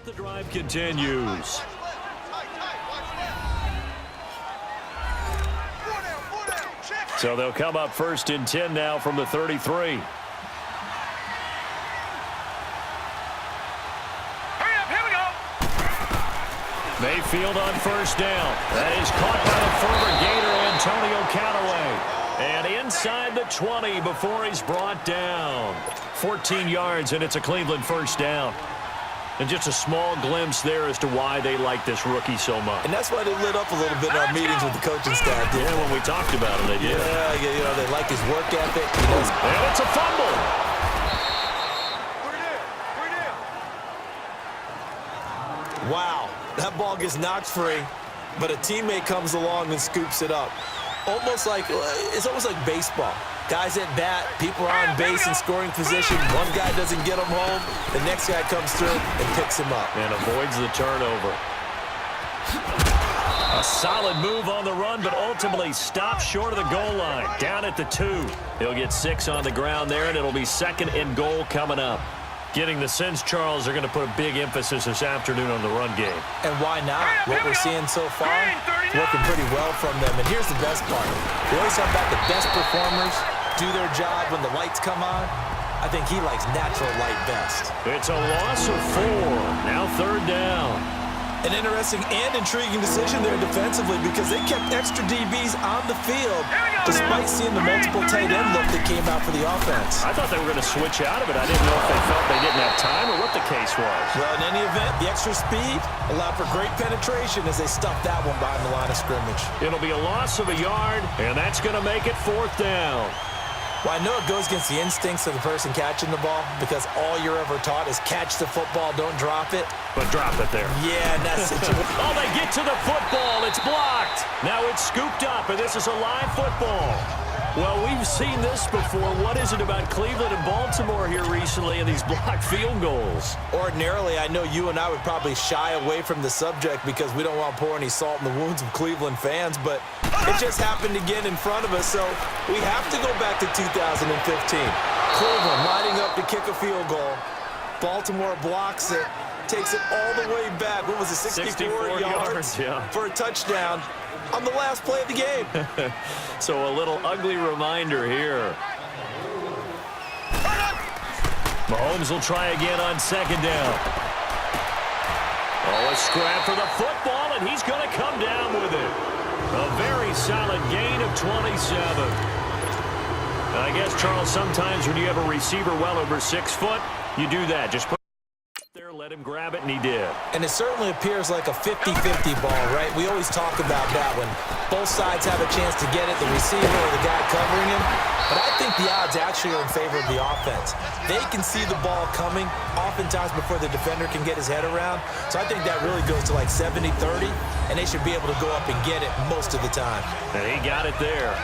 The drive continues. So they'll come up 1st and 10 now from the 33. Mayfield on 1st down. That is caught by the former Gator, Antonio Callaway. And inside the 20 before he's brought down. 14 yards, and it's a Cleveland 1st down. And just a small glimpse there as to why they like this rookie so much. And that's why they lit up a little bit in our meetings with the coaching staff. Yeah, when we talked about it, they did. Yeah, you know, they like his work ethic. And it's a fumble. Wow, that ball gets knocked free, but a teammate comes along and scoops it up. It's almost like baseball. Guys at bat, people are on base in scoring position. One guy doesn't get him home. The next guy comes through and picks him up. And avoids the turnover. A solid move on the run, but ultimately stops short of the goal line. Down at the 2. He'll get 6 on the ground there, and it'll be 2nd and goal coming up. Getting the sense, Charles, are going to put a big emphasis this afternoon on the run game. And why not? What we're seeing so far, working pretty well from them. And here's the best part. We always talk about the best performers do their job when the lights come on. I think he likes natural light best. It's a loss of 4. Now 3rd down. An interesting and intriguing decision there defensively because they kept extra DBs on the field despite seeing the multiple tight end look that came out for the offense. I thought they were going to switch out of it. I didn't know if they felt they didn't have time or what the case was. Well, in any event, the extra speed allowed for great penetration as they stuffed that one behind the line of scrimmage. It'll be a loss of a yard, and that's going to make it 4th down. Well, I know it goes against the instincts of the person catching the ball because all you're ever taught is catch the football, don't drop it. But drop it there. Yeah, and that's it. Oh, they get to the football. It's blocked. Now it's scooped up, and this is a live football. Well, we've seen this before. What is it about Cleveland and Baltimore here recently in these blocked field goals? Ordinarily, I know you and I would probably shy away from the subject because we don't want to pour any salt in the wounds of Cleveland fans, but it just happened again in front of us, so we have to go back to 2015. Cleveland lining up to kick a field goal. Baltimore blocks it, takes it all the way back. What was it, 64 yards yeah. for a touchdown on the last play of the game. So a little ugly reminder here. Mahomes will try again on 2nd down. Oh, a scrap for the football, and he's going to come down with it. A very solid gain of 27. I guess, Charles, sometimes when you have a receiver well over 6 foot, you do that. Just put it there, let him grab it, and he did. And it certainly appears like a 50-50 ball, right? We always talk about that when both sides have a chance to get it, the receiver or the guy covering him. But I think the odds actually are in favor of the offense. They can see the ball coming oftentimes before the defender can get his head around. So I think that really goes to like 70-30, and they should be able to go up and get it most of the time. And he got it there.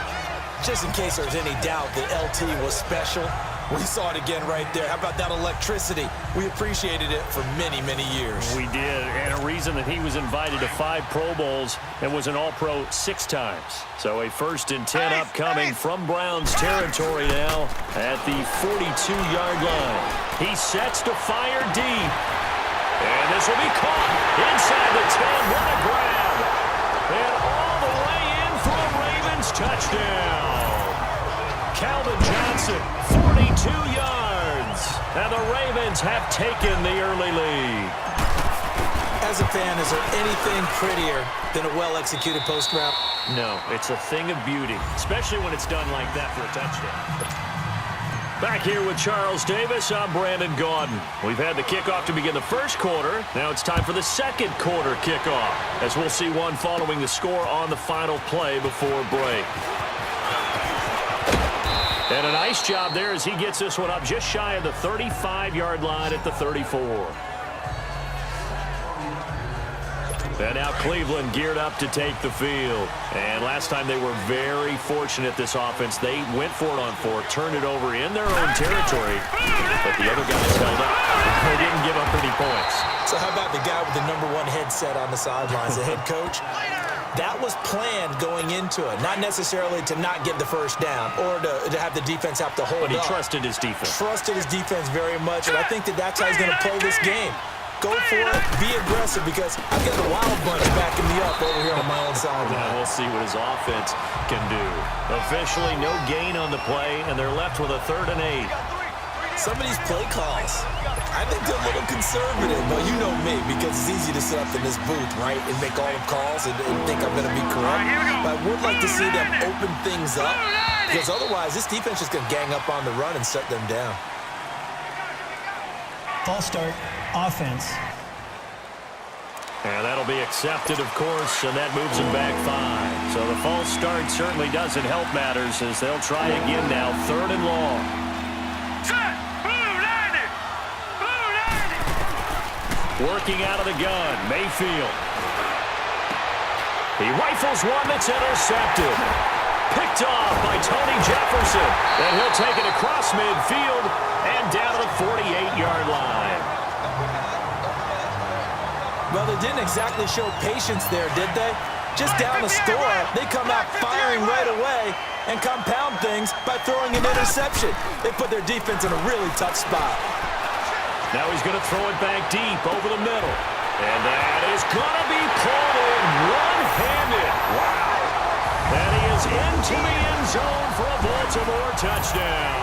Just in case there's any doubt that LT was special, we saw it again right there. How about that electricity? We appreciated it for many, many years. We did, and a reason that he was invited to 5 Pro Bowls and was an All-Pro 6 times. So a 1st and 10 upcoming from Browns territory now at the 42-yard line. He sets to fire deep. And this will be caught inside the 10. What a grab. And all the way in for a Ravens touchdown. Calvin Johnson, 42 yards. And the Ravens have taken the early lead. As a fan, is there anything prettier than a well-executed post route? No, it's a thing of beauty, especially when it's done like that for a touchdown. Back here with Charles Davis, I'm Brandon Gaudin. We've had the kickoff to begin the first quarter. Now it's time for the second quarter kickoff, as we'll see one following the score on the final play before break. And a nice job there as he gets this one up just shy of the 35-yard line at the 34. And now Cleveland geared up to take the field. And last time they were very fortunate, this offense. They went for it on 4, turned it over in their own territory. But the other guys held up. They didn't give up any points. So how about the guy with the #1 headset on the sidelines, the head coach? That was planned going into it. Not necessarily to not get the first down or to have the defense have to hold up. But he trusted his defense. Trusted his defense very much, and I think that's how he's going to play this game. Go for it. Be aggressive because I've got the wild bunch backing me up over here on my own sideline. Yeah, we'll see what his offense can do. Officially, no gain on the play, and they're left with a 3rd and 8. Some of these play calls, I think they're a little conservative. Well, you know me, because it's easy to sit up in this booth, right, and make all the calls and think I'm going to be correct. But I would like to see them open things up, because otherwise this defense is going to gang up on the run and shut them down. False start, offense. And that'll be accepted, of course, and that moves them back 5. So the false start certainly doesn't help matters as they'll try again now, 3rd and long. Working out of the gun, Mayfield. He rifles one that's intercepted. Picked off by Tony Jefferson. And he'll take it across midfield and down to the 48-yard line. Well, they didn't exactly show patience there, did they? Just down the score, they come out firing right away and compound things by throwing an interception. They put their defense in a really tough spot. Now he's going to throw it back deep over the middle. And that is going to be pulled in one-handed. Wow. And he is into the end zone for a Baltimore touchdown.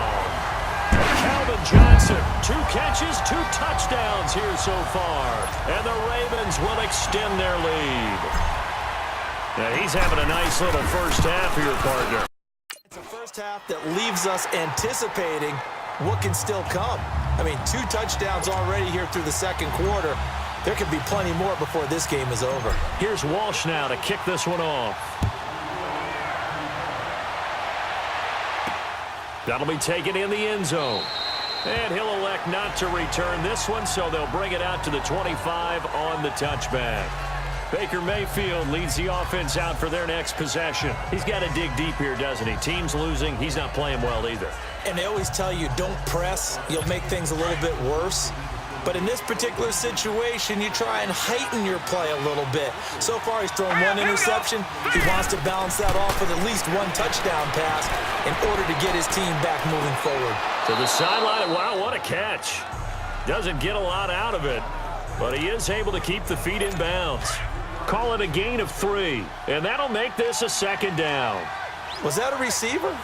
Calvin Johnson, 2 catches, 2 touchdowns here so far. And the Ravens will extend their lead. Now he's having a nice little first half here, partner. It's a first half that leaves us anticipating what can still come. I mean, 2 touchdowns already here through the second quarter. There could be plenty more before this game is over. Here's Walsh now to kick this one off. That'll be taken in the end zone. And he'll elect not to return this one, so they'll bring it out to the 25 on the touchback. Baker Mayfield leads the offense out for their next possession. He's got to dig deep here, doesn't he? Team's losing. He's not playing well either. And they always tell you, don't press. You'll make things a little bit worse. But in this particular situation, you try and heighten your play a little bit. So far, he's thrown 1 interception. He wants to balance that off with at least 1 touchdown pass in order to get his team back moving forward. To the sideline, wow, what a catch. Doesn't get a lot out of it, but he is able to keep the feet in bounds. Call it a gain of 3, and that'll make this a 2nd down. Was that a receiver?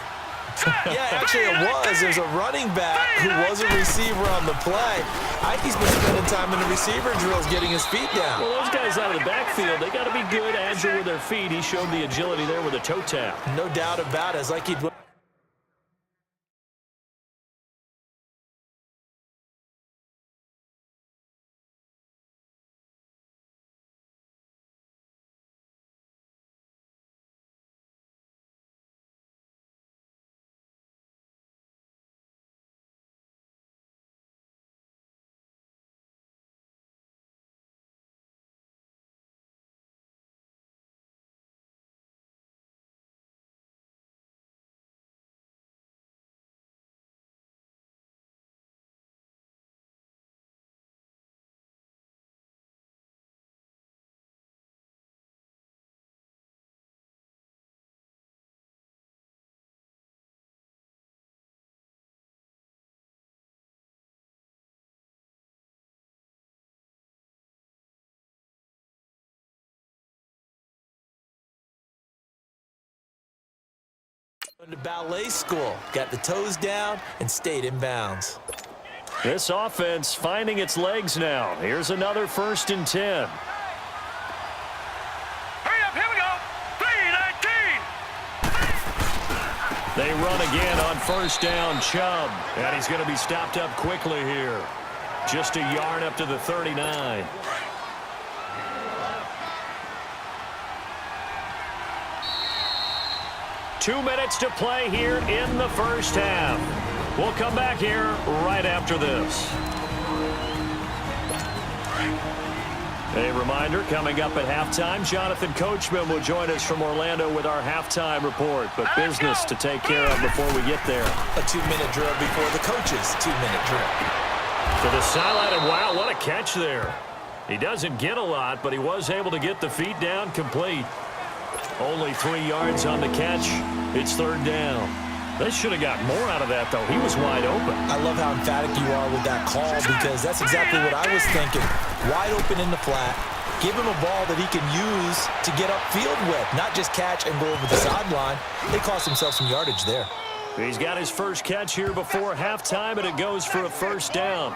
Yeah, actually it was. There's a running back who was a receiver on the play. I think he's been spending time in the receiver drills getting his feet down. Well, those guys out of the backfield, they got to be good, agile with their feet. He showed the agility there with a toe tap. No doubt about it. It's like he'd... to ballet school, got the toes down, and stayed in bounds. This offense finding its legs now. Here's another 1st and 10. Hurry up, here we go. 3-19. They run again on 1st down, Chubb. And he's going to be stopped up quickly here. Just a yard up to the 39. Two minutes to play here in the first half. We'll come back here right after this. A reminder, coming up at halftime, Jonathan Coachman will join us from Orlando with our halftime report. But business to take care of before we get there. A 2-minute drill before the coach's 2-minute drill. To the sideline, and wow, what a catch there. He doesn't get a lot, but he was able to get the feet down complete. Only 3 yards on the catch. It's 3rd down. They should have got more out of that, though. He was wide open. I love how emphatic you are with that call because that's exactly what I was thinking. Wide open in the flat. Give him a ball that he can use to get upfield with, not just catch and go over the sideline. They cost themselves some yardage there. He's got his first catch here before halftime, and it goes for a first down.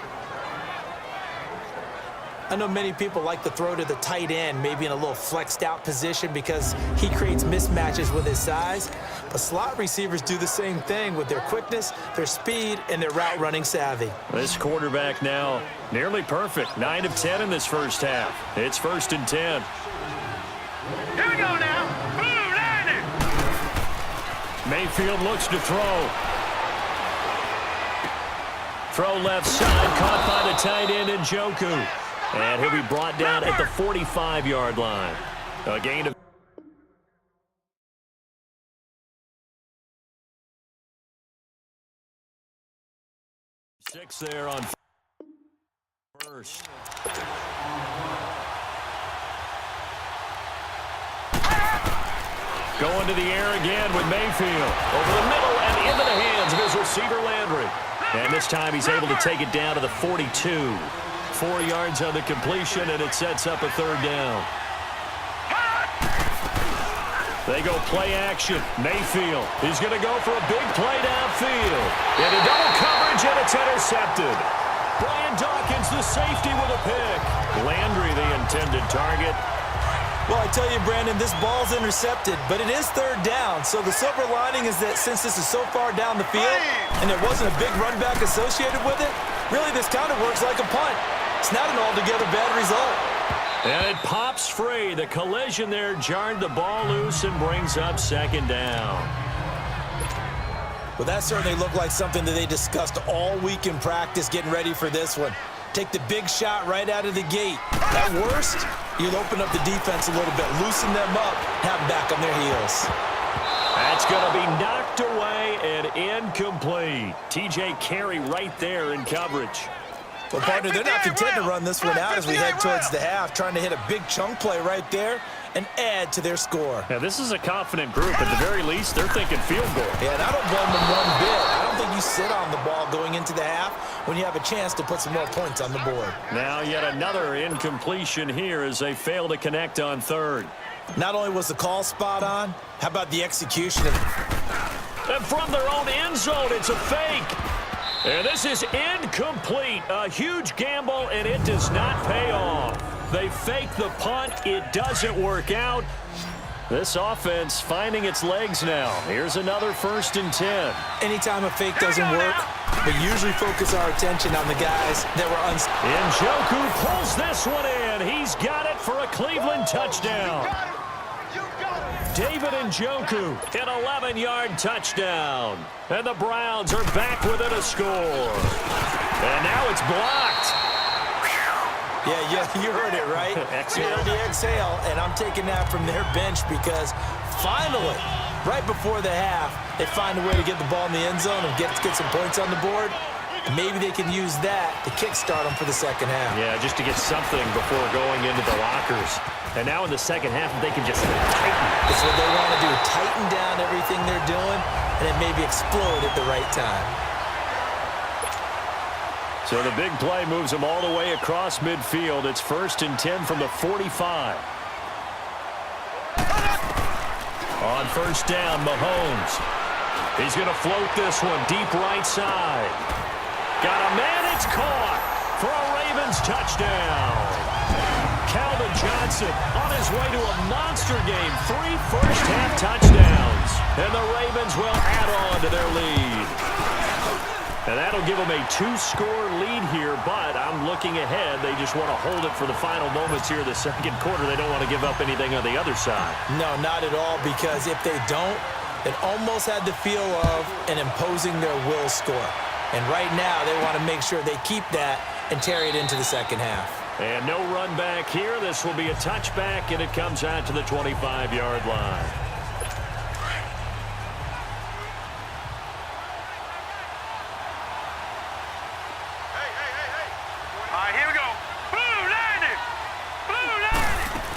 I know many people like to throw to the tight end, maybe in a little flexed out position because he creates mismatches with his size. But slot receivers do the same thing with their quickness, their speed, and their route running savvy. This quarterback now nearly perfect. 9 of 10 in this first half. It's 1st and 10. Here we go now. Boom, landed. Mayfield looks to throw. Throw left side, caught by the tight end Njoku. And he'll be brought down at the 45-yard line. A gain of 6 there on first. Going to the air again with Mayfield. Over the middle and into the hands of his receiver Landry. And this time he's able to take it down to the 42. 4 yards on the completion, and it sets up a 3rd down. They go play action. Mayfield, he's going to go for a big play downfield. Into double coverage, and it's intercepted. Brian Dawkins, the safety, with a pick. Landry, the intended target. Well, I tell you, Brandon, this ball's intercepted, but it is 3rd down. So the silver lining is that since this is so far down the field and there wasn't a big run back associated with it, really this kind of works like a punt. It's not an altogether bad result. And it pops free. The collision there jarred the ball loose and brings up 2nd down. Well, that certainly looked like something that they discussed all week in practice getting ready for this one. Take the big shot right out of the gate. At worst, you'll open up the defense a little bit, loosen them up, have them back on their heels. That's going to be knocked away and incomplete. TJ Carey right there in coverage. Well, partner, they're not content to run this one out as we head towards the half, trying to hit a big chunk play right there and add to their score. Yeah, this is a confident group. At the very least, they're thinking field goal. Yeah, and I don't blame them one bit. I don't think you sit on the ball going into the half when you have a chance to put some more points on the board. Now yet another incompletion here as they fail to connect on 3rd. Not only was the call spot on, how about the execution? And from their own end zone, it's a fake. And this is incomplete. A huge gamble, and it does not pay off. They fake the punt. It doesn't work out. This offense finding its legs now. Here's another 1st and 10. Anytime a fake doesn't work, we usually focus our attention on the guys that were Njoku pulls this one in. He's got it for a Cleveland touchdown. David Njoku, an 11-yard touchdown. And the Browns are back within a score. And now it's blocked. Yeah, you heard it, right? Exhale. You heard the exhale, and I'm taking that from their bench because finally, right before the half, they find a way to get the ball in the end zone and get some points on the board. Maybe they can use that to kickstart them for the 2nd half. Yeah, just to get something before going into the lockers. And now in the 2nd half, they can just tighten. It's what they want to do, tighten down everything they're doing, and then maybe explode at the right time. So the big play moves them all the way across midfield. It's 1st and 10 from the 45. On 1st down, Mahomes. He's going to float this one deep right side. Got a man, it's caught for a Ravens touchdown. Calvin Johnson on his way to a monster game. 3 first-half touchdowns. And the Ravens will add on to their lead. And that'll give them a 2-score lead here, but I'm looking ahead. They just want to hold it for the final moments here of the 2nd quarter. They don't want to give up anything on the other side. No, not at all, because if they don't, it almost had the feel of an imposing their will score. And right now, they want to make sure they keep that and carry it into the 2nd half. And no run back here. This will be a touchback, and it comes out to the 25-yard line. Here we go. Boom, landed. Boom, landed.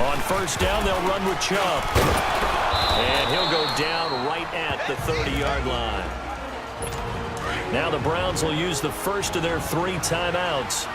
On 1st down, they'll run with Chubb. And he'll go down right at the 30-yard line. Now the Browns will use the first of their 3 timeouts.